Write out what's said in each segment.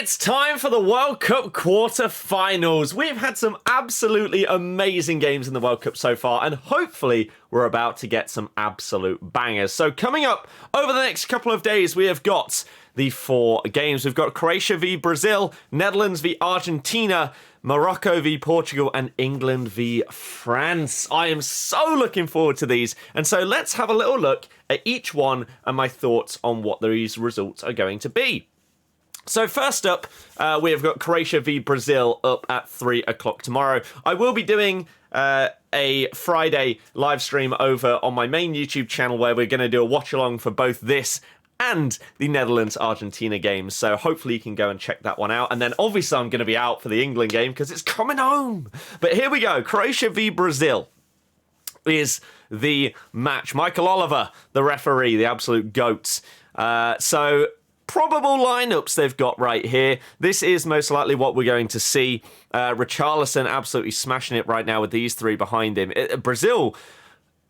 It's time for the World Cup quarter-finals. We've had some absolutely amazing games in the World Cup so far, and hopefully we're about to get some absolute bangers. So coming up over the next couple of days, we have got the 4 games. We've got Croatia v Brazil, Netherlands v Argentina, Morocco v Portugal, and England v France. I am so looking forward to these. And so let's have a little look at each one and my thoughts on what these results are going to be. So first up, we have got Croatia v Brazil up at 3 o'clock tomorrow. I will be doing a Friday live stream over on my main YouTube channel where we're going to do a watch along for both this and the Netherlands-Argentina game. So hopefully you can go and check that one out. And then obviously I'm going to be out for the England game because it's coming home. But here we go. Croatia v Brazil is the match. Michael Oliver, the referee, the absolute goat. So probable lineups they've got right here. This is most likely what we're going to see. Richarlison absolutely smashing it right now with these 3 behind him. Brazil,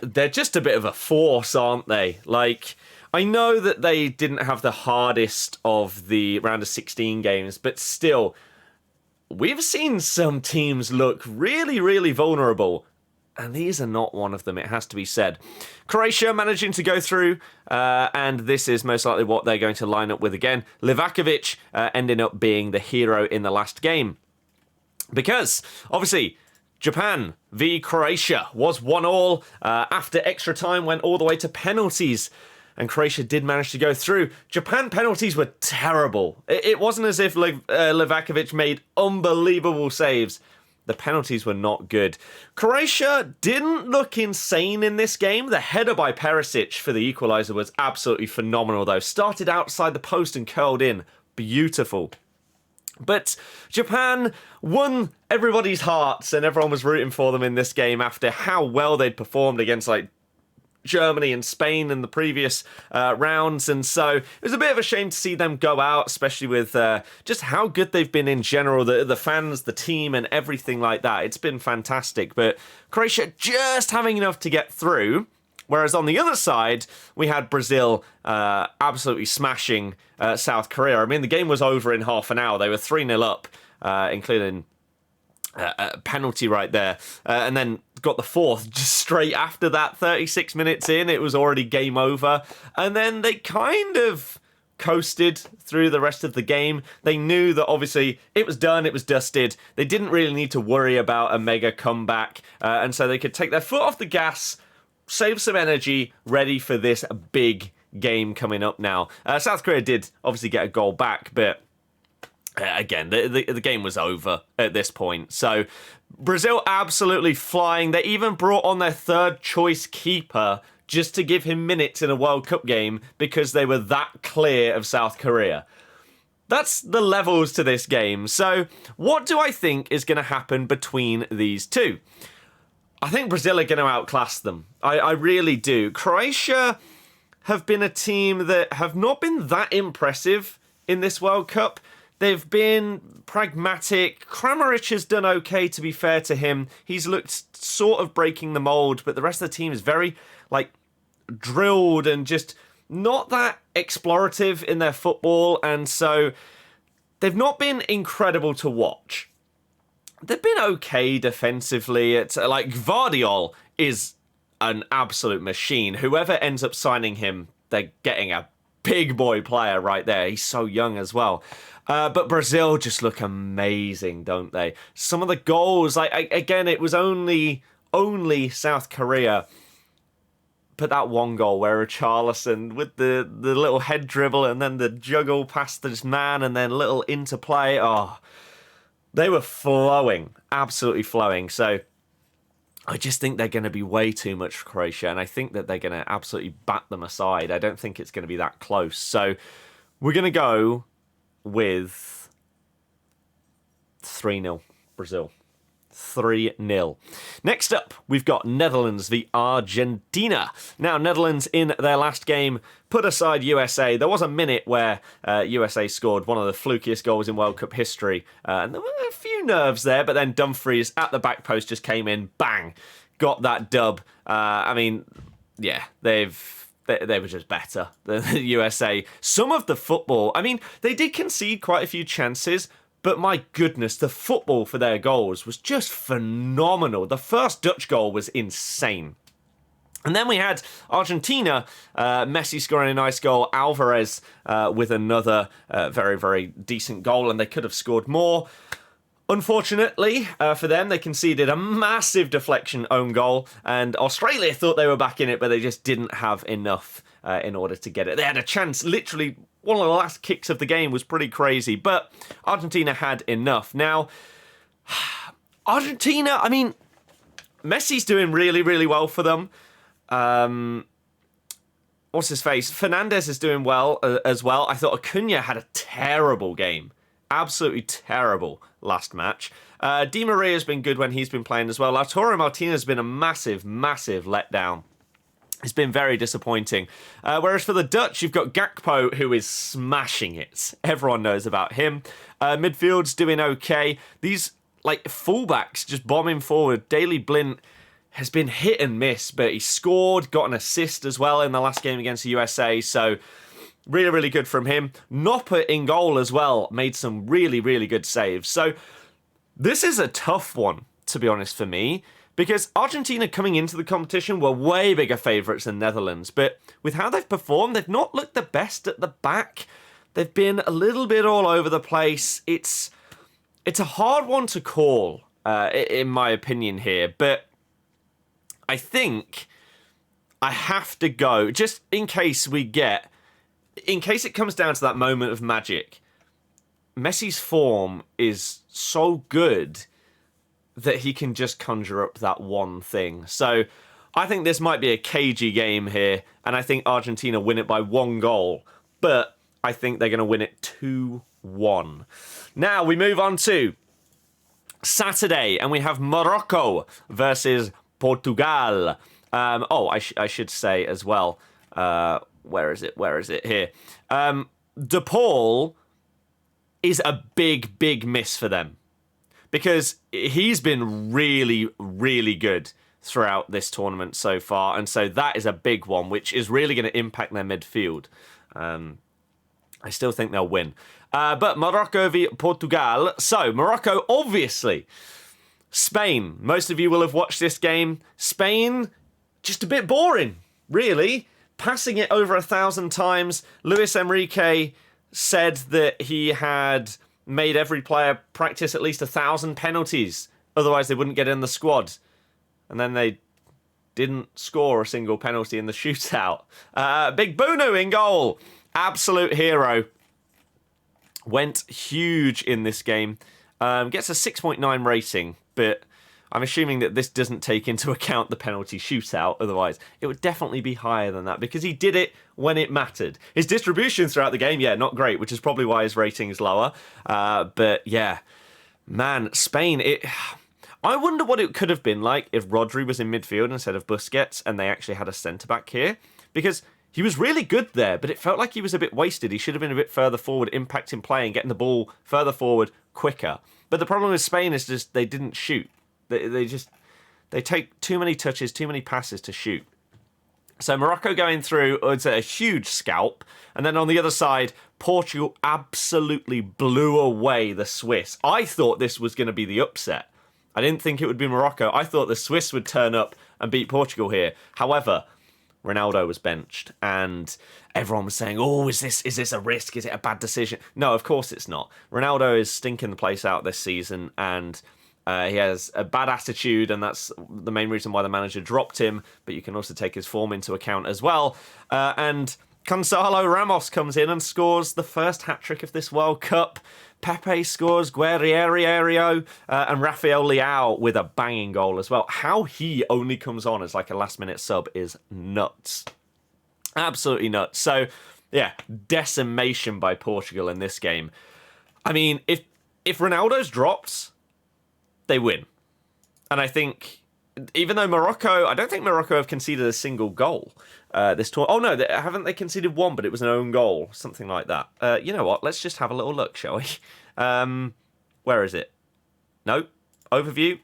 they're just a bit of a force, aren't they? Like, I know that they didn't have the hardest of the round of 16 games, but still, we've seen some teams look really, really vulnerable. And these are not one of them, it has to be said. Croatia managing to go through, and this is most likely what they're going to line up with again. Livakovic ending up being the hero in the last game. Because, obviously, Japan v Croatia was 1-1 after extra time, went all the way to penalties. And Croatia did manage to go through. Japan penalties were terrible. It wasn't as if Livakovic made unbelievable saves. The penalties were not good. Croatia didn't look insane in this game. The header by Perisic for the equaliser was absolutely phenomenal, though. Started outside the post and curled in. Beautiful. But Japan won everybody's hearts, and everyone was rooting for them in this game after how well they'd performed against, like, Germany and Spain in the previous rounds, and so it was a bit of a shame to see them go out, especially with just how good they've been in general, the fans, the team, and everything like that. It's been fantastic, but Croatia just having enough to get through, whereas on the other side, we had Brazil absolutely smashing South Korea. I mean, the game was over in half an hour. They were 3-0 up, including a penalty right there, and then got the 4th just straight after that. 36 minutes in, it was already game over, and then they kind of coasted through the rest of the game. They knew that obviously it was done, it was dusted. They didn't really need to worry about a mega comeback, and so they could take their foot off the gas, save some energy, ready for this big game coming up now. South Korea did obviously get a goal back, but again, the game was over at this point. So Brazil absolutely flying. They even brought on their 3rd choice keeper just to give him minutes in a World Cup game because they were that clear of South Korea. That's the levels to this game. So what do I think is going to happen between these two? I think Brazil are going to outclass them. I really do. Croatia have been a team that have not been that impressive in this World Cup. They've been pragmatic. Kramaric has done okay, to be fair to him. He's looked sort of breaking the mould, but the rest of the team is very, like, drilled and just not that explorative in their football, and so they've not been incredible to watch. They've been okay defensively. It's like Gvardiol is an absolute machine. Whoever ends up signing him, they're getting a big boy player right there. He's so young as well. But Brazil just look amazing, don't they? Some of the goals, again, it was only South Korea. But that one goal where Richarlison with the little head dribble and then the juggle past this man and then little interplay. Oh, they were flowing, absolutely flowing. So I just think they're going to be way too much for Croatia, and I think that they're going to absolutely bat them aside. I don't think it's going to be that close. So we're going to go with 3-0 Brazil. 3-0. Next up, we've got Netherlands v Argentina. Now, Netherlands in their last game put aside USA. There was a minute where USA scored one of the flukiest goals in World Cup history. And there were a few nerves there, but then Dumfries at the back post just came in, bang, got that dub. I mean, yeah, they've they were just better than the USA. Some of the football, I mean, they did concede quite a few chances, but my goodness, the football for their goals was just phenomenal. The first Dutch goal was insane. And then we had Argentina, Messi scoring a nice goal, Alvarez with another very, very decent goal, and they could have scored more. Unfortunately for them, they conceded a massive deflection own goal, and Australia thought they were back in it, but they just didn't have enough in order to get it. They had a chance, literally one of the last kicks of the game was pretty crazy, but Argentina had enough. Now, Argentina, I mean, Messi's doing really, really well for them. What's his face? Fernandez is doing well as well. I thought Acuna had a terrible game. Absolutely terrible last match. Di Maria's been good when he's been playing as well. Lautaro Martinez has been a massive, massive letdown. It's been very disappointing. Whereas for the Dutch, you've got Gakpo, who is smashing it. Everyone knows about him. Midfield's doing okay. These fullbacks just bombing forward. Daley Blind has been hit and miss, but he scored, got an assist as well in the last game against the USA. So really, really good from him. Nopper in goal as well. Made some really, really good saves. So this is a tough one, to be honest, for me. Because Argentina coming into the competition were way bigger favourites than Netherlands. But with how they've performed, they've not looked the best at the back. They've been a little bit all over the place. It's a hard one to call, in my opinion here. But I think I have to go, just in case it comes down to that moment of magic. Messi's form is so good that he can just conjure up that one thing. So I think this might be a cagey game here, and I think Argentina win it by 1 goal, but I think they're going to win it 2-1. Now we move on to Saturday, and we have Morocco versus Portugal. I should say as well, where is it? Here. De Paul is a big, big miss for them. Because he's been really, really good throughout this tournament so far. And so that is a big one, which is really going to impact their midfield. I still think they'll win. But Morocco v Portugal. So, Morocco, obviously. Spain. Most of you will have watched this game. Spain, just a bit boring, really. Passing it over 1,000 times. Luis Enrique said that he had made every player practice at least 1,000 penalties. Otherwise, they wouldn't get in the squad. And then they didn't score a single penalty in the shootout. Big Bruno in goal. Absolute hero. Went huge in this game. Gets a 6.9 rating, but I'm assuming that this doesn't take into account the penalty shootout. Otherwise, it would definitely be higher than that because he did it when it mattered. His distribution throughout the game, yeah, not great, which is probably why his rating is lower. But yeah, man, Spain, I wonder what it could have been like if Rodri was in midfield instead of Busquets and they actually had a centre-back here. Because he was really good there, but it felt like he was a bit wasted. He should have been a bit further forward, impacting play and getting the ball further forward quicker. But the problem with Spain is just they didn't shoot. They take too many touches, too many passes to shoot. So Morocco going through, it's a huge scalp. And then on the other side, Portugal absolutely blew away the Swiss. I thought this was going to be the upset. I didn't think it would be Morocco. I thought the Swiss would turn up and beat Portugal here. However, Ronaldo was benched and everyone was saying, oh, is this a risk? Is it a bad decision? No, of course it's not. Ronaldo is stinking the place out this season and he has a bad attitude, and that's the main reason why the manager dropped him. But you can also take his form into account as well. And Gonzalo Ramos comes in and scores the first hat-trick of this World Cup. Pepe scores, Guerreiro, and Rafael Leao with a banging goal as well. How he only comes on as like a last-minute sub is nuts. Absolutely nuts. So, yeah, decimation by Portugal in this game. I mean, if Ronaldo's dropped, they win. And I think, even though Morocco, I don't think Morocco have conceded a single goal this tour. Oh no, haven't they conceded one, but it was an own goal, something like that. You know what? Let's just have a little look, shall we? Where is it? No. Overview?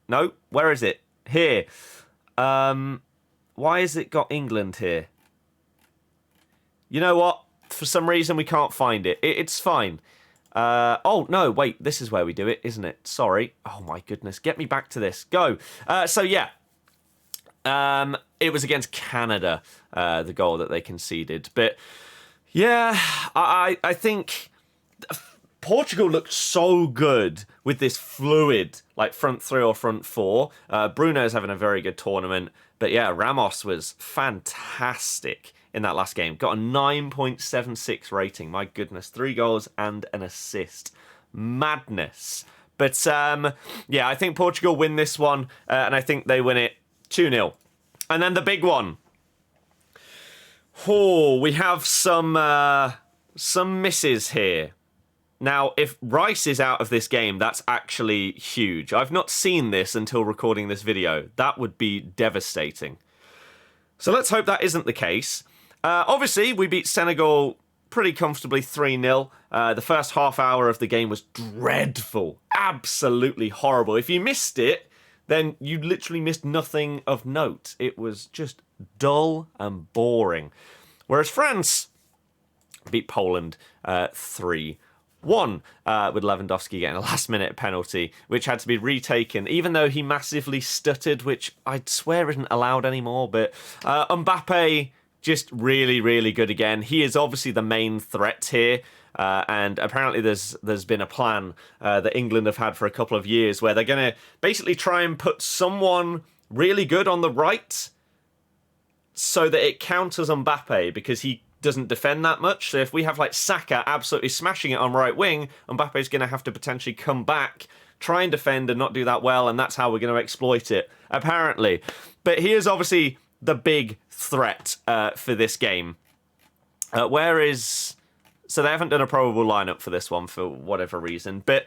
No. Where is it? Here. Why has it got England here? You know what? For some reason, we can't find it. It's fine. Oh, no, wait. This is where we do it, isn't it? Sorry. Oh, my goodness. Get me back to this. Go. So, yeah. It was against Canada, the goal that they conceded. But, yeah, I think Portugal looked so good with this fluid, like front three or front four. Bruno's having a very good tournament. But, yeah, Ramos was fantastic in that last game. Got a 9.76 rating. My goodness. 3 goals and an assist. Madness. But, yeah, I think Portugal win this one. And I think they win it 2-0. And then the big one. Oh, we have some misses here. Now, if Rice is out of this game, that's actually huge. I've not seen this until recording this video. That would be devastating. So let's hope that isn't the case. Obviously, we beat Senegal pretty comfortably 3-0. The first half hour of the game was dreadful. Absolutely horrible. If you missed it, then you literally missed nothing of note. It was just dull and boring. Whereas France beat Poland 3-1 with Lewandowski getting a last-minute penalty, which had to be retaken, even though he massively stuttered, which I'd swear isn't allowed anymore. But Mbappe, just really, really good again. He is obviously the main threat here. And apparently there's been a plan that England have had for a couple of years where they're going to basically try and put someone really good on the right so that it counters Mbappe because he doesn't defend that much. So if we have like Saka absolutely smashing it on right wing, Mbappe's going to have to potentially come back, try and defend and not do that well, and that's how we're going to exploit it, apparently. But he is obviously the big threat for this game. So they haven't done a probable lineup for this one for whatever reason. But,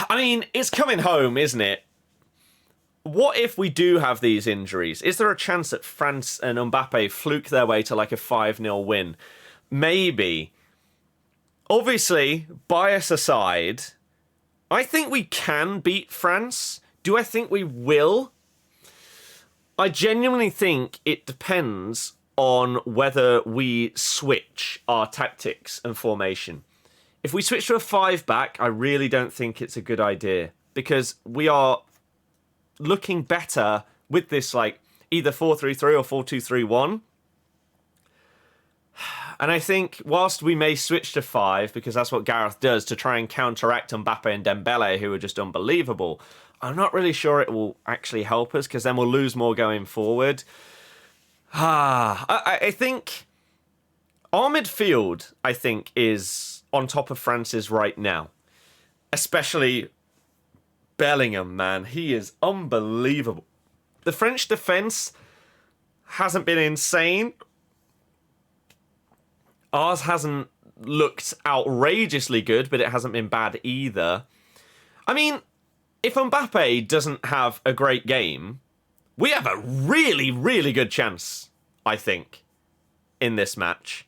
I mean, it's coming home, isn't it? What if we do have these injuries? Is there a chance that France and Mbappe fluke their way to like a 5-0 win? Maybe. Obviously, bias aside, I think we can beat France. Do I think we will? I genuinely think it depends on whether we switch our tactics and formation. If we switch to a 5-back, I really don't think it's a good idea because we are looking better with this like either 4-3-3 or 4-2-3-1. And I think whilst we may switch to 5 because that's what Gareth does to try and counteract Mbappe and Dembele, who are just unbelievable, I'm not really sure it will actually help us because then we'll lose more going forward. I think our midfield, I think, is on top of France's right now. Especially Bellingham, man. He is unbelievable. The French defence hasn't been insane. Ours hasn't looked outrageously good, but it hasn't been bad either. I mean, if Mbappe doesn't have a great game, we have a really, really good chance, I think, in this match.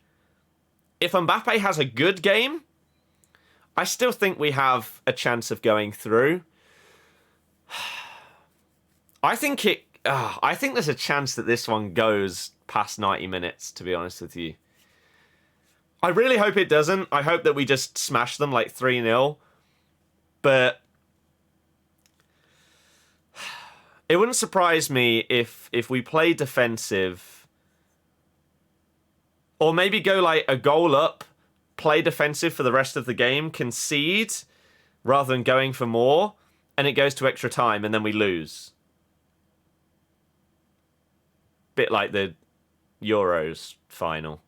If Mbappe has a good game, I still think we have a chance of going through. I think there's a chance that this one goes past 90 minutes, to be honest with you. I really hope it doesn't. I hope that we just smash them like 3-0. But it wouldn't surprise me if we play defensive, or maybe go like a goal up, play defensive for the rest of the game, concede rather than going for more, and it goes to extra time and then we lose. Bit like the Euros final.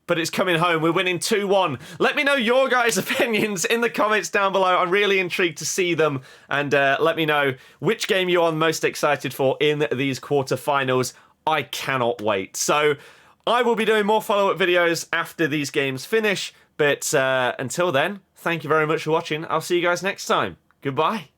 But it's coming home. We're winning 2-1. Let me know your guys' opinions in the comments down below. I'm really intrigued to see them. And let me know which game you're most excited for in these quarterfinals. I cannot wait. So I will be doing more follow-up videos after these games finish. But until then, thank you very much for watching. I'll see you guys next time. Goodbye.